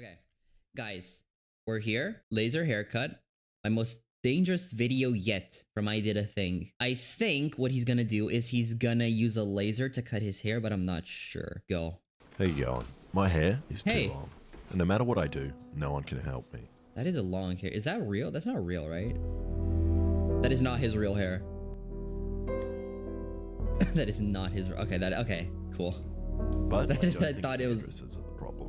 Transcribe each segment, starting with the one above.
Okay, guys, we're here. Laser haircut. My most dangerous video yet from I Did a Thing. I think what he's gonna do is he's gonna use a laser to cut his hair, but I'm not sure. Go. How you going? My hair is too long, and no matter what I do, no one can help me. That is a long hair. Is that real? That's not real, right? That is not his real hair. That is not his. Okay, cool. But I thought it was.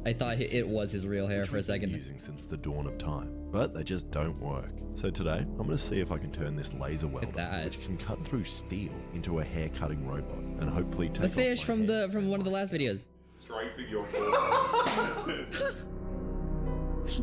I thought it was his real hair for a second. Using since the dawn of time, but they just don't work. So today, I'm going to see if I can turn this laser welder, which can cut through steel, into a hair cutting robot, and hopefully take the fish from one of the last videos. Striping your forehead.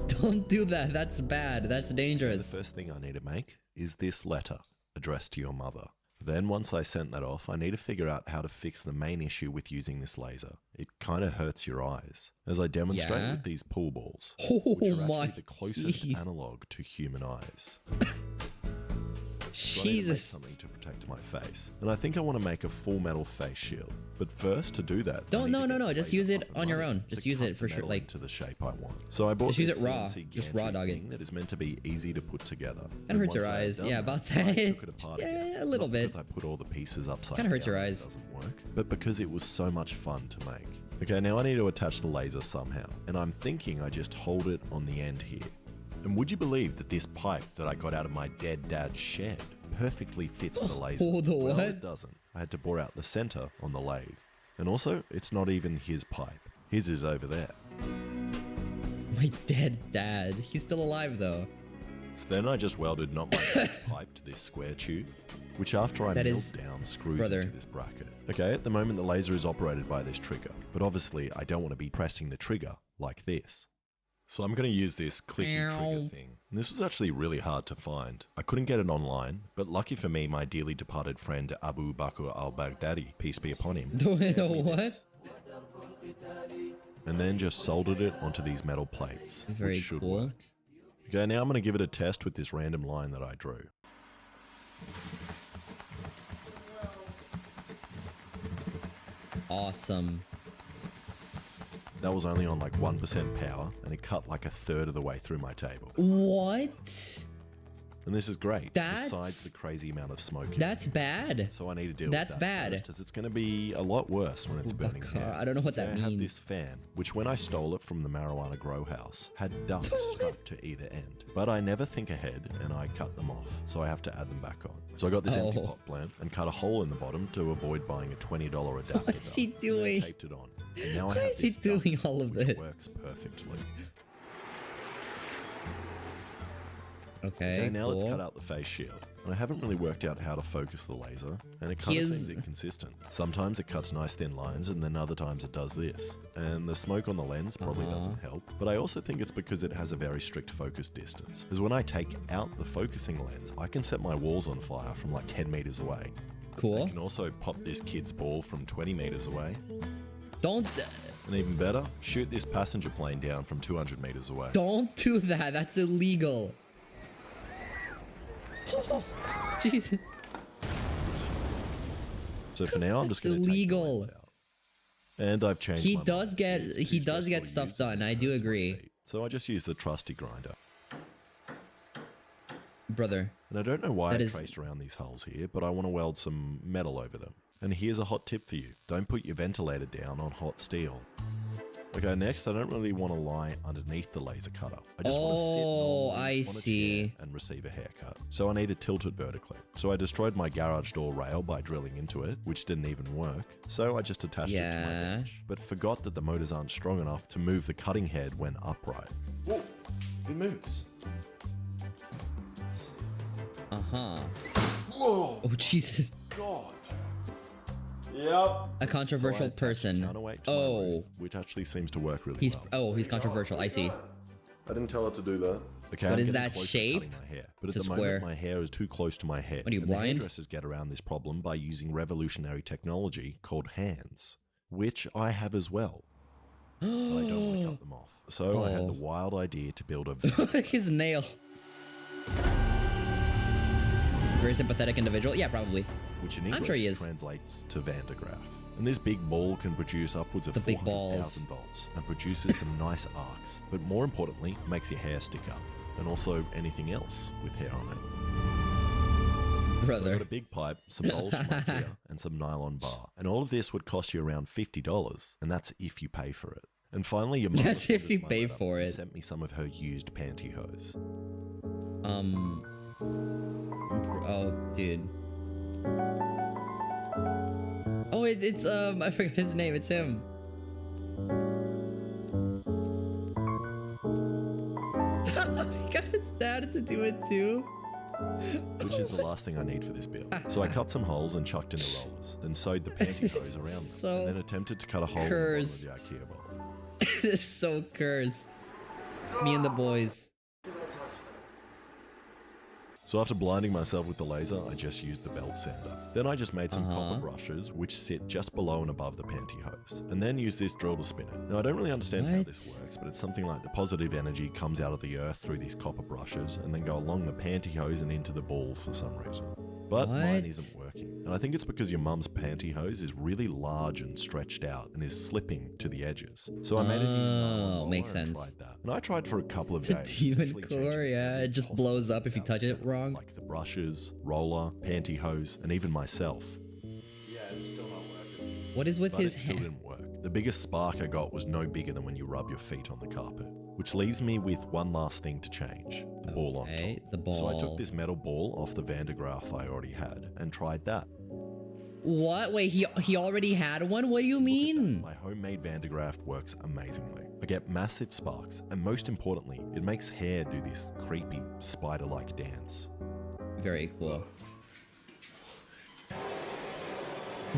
Don't do that. That's bad. That's dangerous. The first thing I need to make is this letter addressed to your mother. Then once I sent that off, I need to figure out how to fix the main issue with using this laser. It kind of hurts your eyes, as I demonstrate with these pool balls, which are actually the closest analog to human eyes. So Jesus. Something to protect my face, and I think I want to make a full metal face shield. But first, to do that, no, just use it on your own. Just use it for sure, like to the shape I want. So I bought just use it raw, just raw dog it. That is meant to be easy to put together. Kind of hurts your eyes, yeah, about that. Yeah, a little bit. I put all the pieces upside down. Kind of hurts your eyes. It doesn't work, but because it was so much fun to make. Okay, now I need to attach the laser somehow, and I'm thinking I just hold it on the end here. And would you believe that this pipe that I got out of my dead dad's shed perfectly fits the laser? Oh, the what? Well, it doesn't. I had to bore out the center on the lathe. And also, it's not even his pipe. His is over there. My dead dad. He's still alive though. So then I just welded not my dad's pipe to this square tube, which after I milled down screws into this bracket. Okay, at the moment the laser is operated by this trigger, but obviously I don't want to be pressing the trigger like this. So I'm going to use this clicky trigger thing. And this was actually really hard to find. I couldn't get it online, but lucky for me, my dearly departed friend Abu Bakr al-Baghdadi, peace be upon him. What? And then just soldered it onto these metal plates. Very cool. Work. Okay, now I'm going to give it a test with this random line that I drew. Awesome. That was only on like 1% power, and it cut like a third of the way through my table. What? And this is great, besides the crazy amount of smoke. That's bad. So I need to deal with that. That's bad. Because it's going to be a lot worse when it's burning down. I don't know what that means. I have this fan, which when I stole it from the marijuana grow house, had ducts strapped to either end. But I never think ahead, and I cut them off, so I have to add them back on. So I got this empty pot plant and cut a hole in the bottom to avoid buying a $20 adapter. What is he doing? And I taped it on. And now Why is he doing all of this? It works perfectly. Okay, now let's cut out the face shield. And I haven't really worked out how to focus the laser, and it kind of seems inconsistent. Sometimes it cuts nice thin lines, and then other times it does this. And the smoke on the lens probably doesn't help, but I also think it's because it has a very strict focus distance. Because when I take out the focusing lens, I can set my walls on fire from like 10 meters away. Cool. I can also pop this kid's ball from 20 meters away. Don't... And even better, shoot this passenger plane down from 200 meters away. Don't do that, that's illegal. Oh, Jesus. So for now, I'm just going to take the lens out. And I've changed. He does get stuff done. I do agree. So I just use the trusty grinder. Brother. And I don't know why I traced around these holes here, but I want to weld some metal over them. And here's a hot tip for you: don't put your ventilator down on hot steel. Okay, next, I don't really want to lie underneath the laser cutter. I just want to sit normally on a chair and receive a haircut. So I need to tilt it vertically. So I destroyed my garage door rail by drilling into it, which didn't even work. So I just attached it to my bench, but forgot that the motors aren't strong enough to move the cutting head when upright. Whoa, it moves. Uh-huh. Whoa. Oh, Jesus. God. Yep. A controversial person. Roof, which actually seems to work really well. Oh, he's controversial. I see. I didn't tell it to do that. Okay, what is that shape? But at the moment, my hair is too close to my head. What are you, blind? Hairdressers get around this problem by using revolutionary technology called hands, which I have as well. I don't want to cut them off. So I had the wild idea to build a... His nails. Very sympathetic individual. Yeah, probably. Which in English translates to Van de Graaff. And this big ball can produce upwards of The big 400,000 volts and produces some nice arcs, but more importantly, makes your hair stick up, and also anything else with hair on it. I've Brother. got a big pipe, some bowls from IKEA, and some nylon bar. And all of this would cost you around $50, and that's if you pay for it. And finally, your mum That's if responded you to my pay letter for and it. sent me some of her used pantyhose. Oh, dude. Oh, it's I forgot his name. It's him. He got his dad to do it too. Which is the last thing I need for this build. So I cut some holes and chucked in the rollers, then sewed the pantyhose around them, So and then attempted to cut a hole cursed. in the bottom of the IKEA bowl. This is so cursed. Me and the boys. So after blinding myself with the laser, I just used the belt sander. Then I just made some copper brushes, which sit just below and above the pantyhose, and then use this drill to spin it. Now I don't really understand how this works, but it's something like the positive energy comes out of the earth through these copper brushes, and then go along the pantyhose and into the ball for some reason. But mine isn't working, and I think it's because your mum's pantyhose is really large and stretched out, and is slipping to the edges. So I made a new nylon makes roller and sense. tried that. And I tried for a couple of It's a days. demon essentially core, changing yeah. every It just possible blows up if you about touch it setup, wrong. like the brushes, roller, pantyhose, and even myself. Yeah, it's still not working. What is with But his it still hair? didn't work. The biggest spark I got was no bigger than when you rub your feet on the carpet. Which leaves me with one last thing to change. The ball on Okay, top. the So I ball. took this metal ball off the Van de Graaff I already had and tried that. What? Wait, he already had one? What do you mean? My homemade Van de Graaff works amazingly. I get massive sparks, and most importantly, it makes hair do this creepy spider-like dance. Very cool.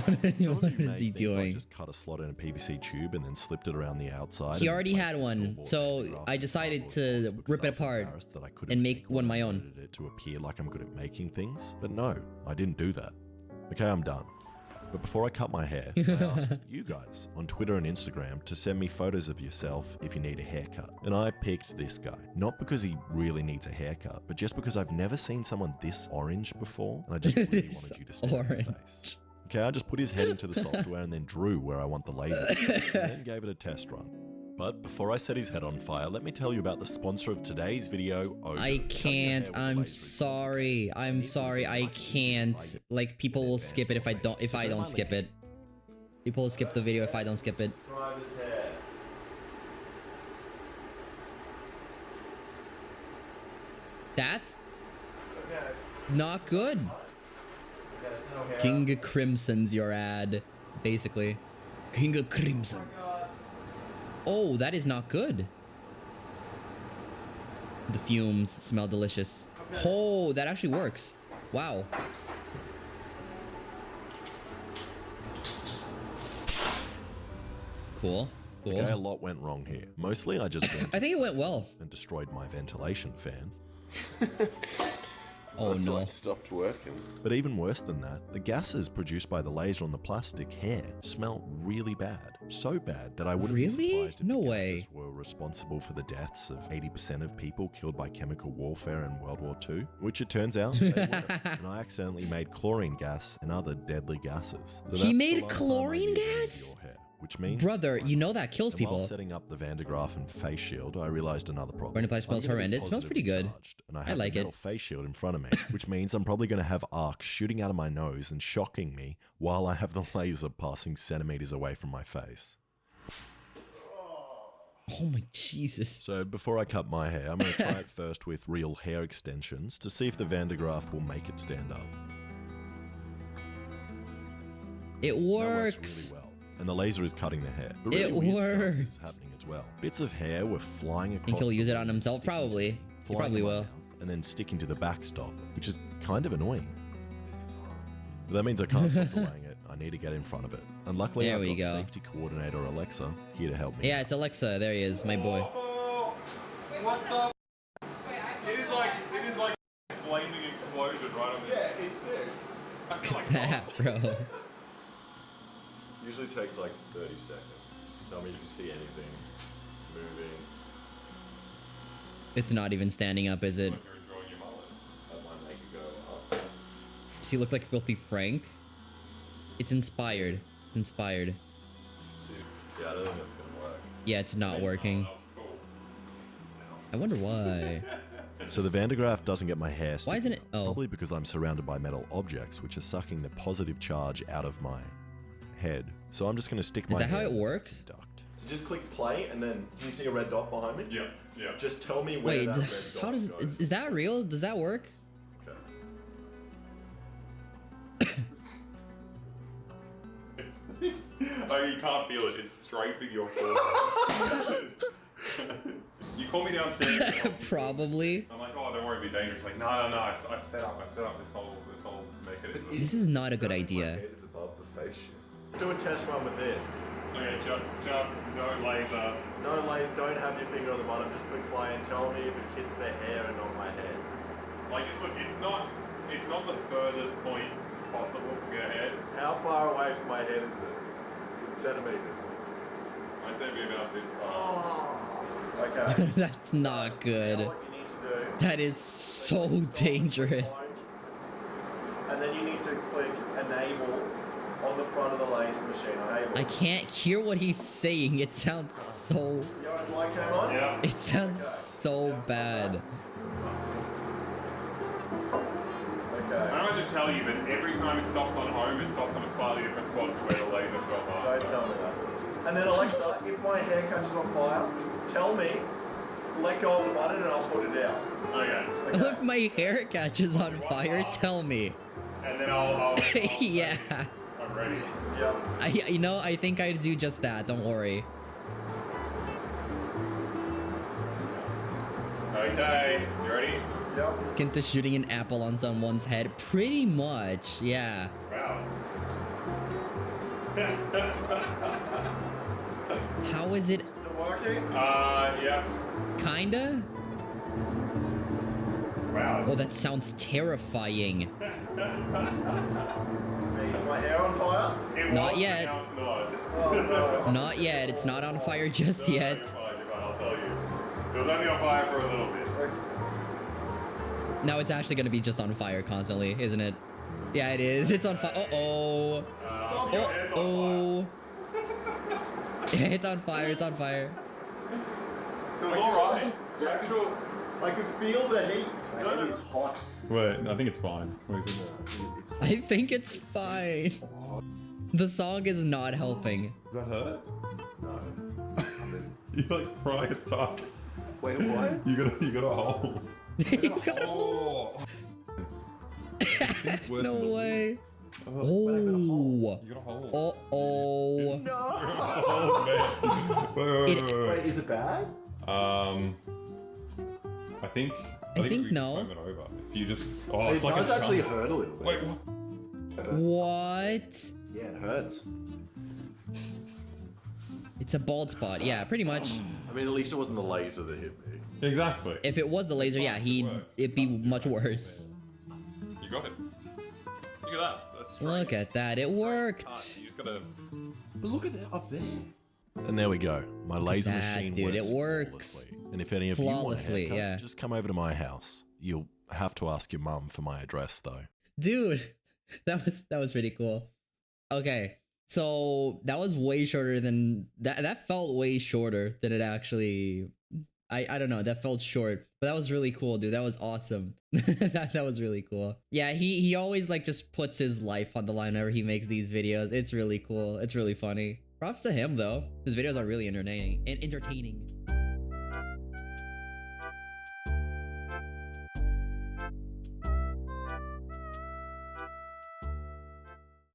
Some of What you may is he think I doing? just cut a slot in a PVC tube and then slipped it around the outside. He and already replaced had the one, scoreboard so Van de Graaff I with decided cardboard to box because rip I it was apart embarrassed that I couldn't and make make one what my I own. wanted it to appear like I'm good at making things, but no, I didn't do that. Okay, I'm done. But before I cut my hair, I asked you guys on Twitter and Instagram to send me photos of yourself if you need a haircut. And I picked this guy, not because he really needs a haircut, but just because I've never seen someone this orange before, and I just really wanted you to stare at his face. Okay, I just put his head into the software and then drew where I want the laser, and then gave it a test run. But before I set his head on fire, let me tell you about the sponsor of today's video, Over. I can't. I'm sorry. I'm sorry. I can't. Like, people will skip it if I don't skip it. People will skip the video if I don't skip it. Describe his hair. That's Okay. not good. Okay, there's no hair. King of Crimson's your ad, basically. King of Crimson. Oh, that is not good. The fumes smell delicious. Oh, that actually works. Wow. Cool. Cool. Okay, a lot went wrong here. Mostly I just I think it went well. and destroyed my ventilation fan. Oh That's no. why it stopped working. But even worse than that, the gases produced by the laser on the plastic hair smell really bad. So bad that I wouldn't be Really? surprised if No the way. gases were responsible for the deaths of 80% of people killed by chemical warfare in World War II, which it turns out they were. And I accidentally made chlorine gas and other deadly gases. So He that's made the last time I chlorine used any of gas? your hair, which means Brother, you know that kills and while people. setting up the Van de Graaff and face shield, I realized another problem. Burning place smells I'm gonna be horrendous. It smells pretty positively good. charged, and I I have like the it. metal face shield in front of me, which means I'm probably going to have arcs shooting out of my nose and shocking me while I have the laser passing centimeters away from my face. Oh my Jesus. So before I cut my hair, I'm going to try it first with real hair extensions to see if the Van de Graaff will make it stand up. It That works. works really well. And the laser is cutting the hair. But It really weird stuff works. is happening as well. Bits of hair were flying across. Think he'll the use it room, on himself? sticking to Probably. me, He flying probably in my will. mouth, and then sticking to the backstop, which is kind of annoying. But that means I can't stop delaying it. I need to get in front of it. And luckily There I've we got go. safety coordinator Alexa here to help me. Yeah, it's Alexa. There he is, my boy. Oh, what the? It is like a flaming explosion right on this. Yeah, it's sick. Look at that, bro. Usually takes like 30 seconds. Tell me if you see anything moving. It's not even standing up, is it? Like you're enjoying your mullet. That might make it go up. Does he look like Filthy Frank? It's inspired. It's inspired. Yeah, I don't think it's gonna work. Yeah, it's not working. Oh, cool. I wonder why. So the Van de Graaff doesn't get my hair Why isn't it? sticking up, Oh. Probably because I'm surrounded by metal objects, which are sucking the positive charge out of my head. So I'm just going to stick my Is that how head it works? duct. So just click play, and then can you see a red dot behind me? Yeah, yeah. Just tell me where Wait, that red dot how does goes. is that real? Does that work? Oh, you can't feel it. It's strafing your forehead. You call me downstairs. Probably. I'm like, oh, don't worry, it'll be dangerous. Like, no. I've set up this whole mechanism. This is not a good idea. My head is above the face shield. Do a test run with this. Okay, just no laser. No laser, don't have your finger on the bottom, just click play and tell me if it hits their hair and not my head. Like, look, it's not the furthest point possible from your head. How far away from my head is it? In centimeters. I'd say it'd be about this far. Oh, okay. That's not good. Now what you need to do, That is so dangerous. and then you need to click enable on the front of the laser machine. Enable. I can't hear what he's saying. It sounds so. You want the light came on? Yeah. It sounds so bad. Okay. I don't have to tell you, but every time it stops on home, it stops on a slightly different spot to where the laser shot Don't last. tell me that. And then Alexa, if my hair catches on fire, tell me, let go of the button and I'll put it out. Okay. If my hair catches on fire, tell me. And then I'll Yeah. I'm ready. Yep. I think I'd do just that. Don't worry. Okay, you ready? Yep. Akin to shooting an apple on someone's head. Pretty much. Yeah. Wow. How is it? Is it working? Yeah. Kinda? Wow. Oh, that sounds terrifying. Is my hair on fire? It Not was, yet. Now it's not. Oh no. Not yet. It's not on fire just yet. You're fine, I'll tell you. It was only on fire for a little bit. Now it's actually gonna be just on fire constantly, isn't it? Yeah, it is. It's on fire. Uh-oh. Your hair's on fire. It's on fire. It's on fire. It was alright. Actual, I could feel the heat. My head is hot. Wait, I think it's fine. I think it's fine. The song is not helping. Does that hurt? No. You like pry a tuck. Wait, what? You got a hole. You got- Oh. no way. Oh. Oh. You got a hole. Uh-oh. No. Oh man. Wait, is it bad? I think think we no. can comb it over. If you just oh, It it's like does a actually chunk. hurt a little bit. Wait, what? What? Yeah, it hurts. It's a bald spot. Yeah, pretty much. I mean, at least it wasn't the laser that hit me. Exactly. If it was the laser, yeah, it'd be much worse. You got it. Look at that. That's straight. Look at that. It worked. You just gotta. But look at that up there. And there we go. My laser that, machine dude, it works. works. Flawlessly. And if any of you want a Flawlessly, haircut, yeah. just come over to my house. You'll have to ask your mum for my address though. Dude, that was pretty cool. Okay. So that was way shorter than that felt way shorter than it actually I don't know, that felt short. But that was really cool, dude. That was awesome. that was really cool. Yeah, he always like just puts his life on the line whenever he makes these videos. It's really cool. It's really funny. Props to him though. His videos are really entertaining.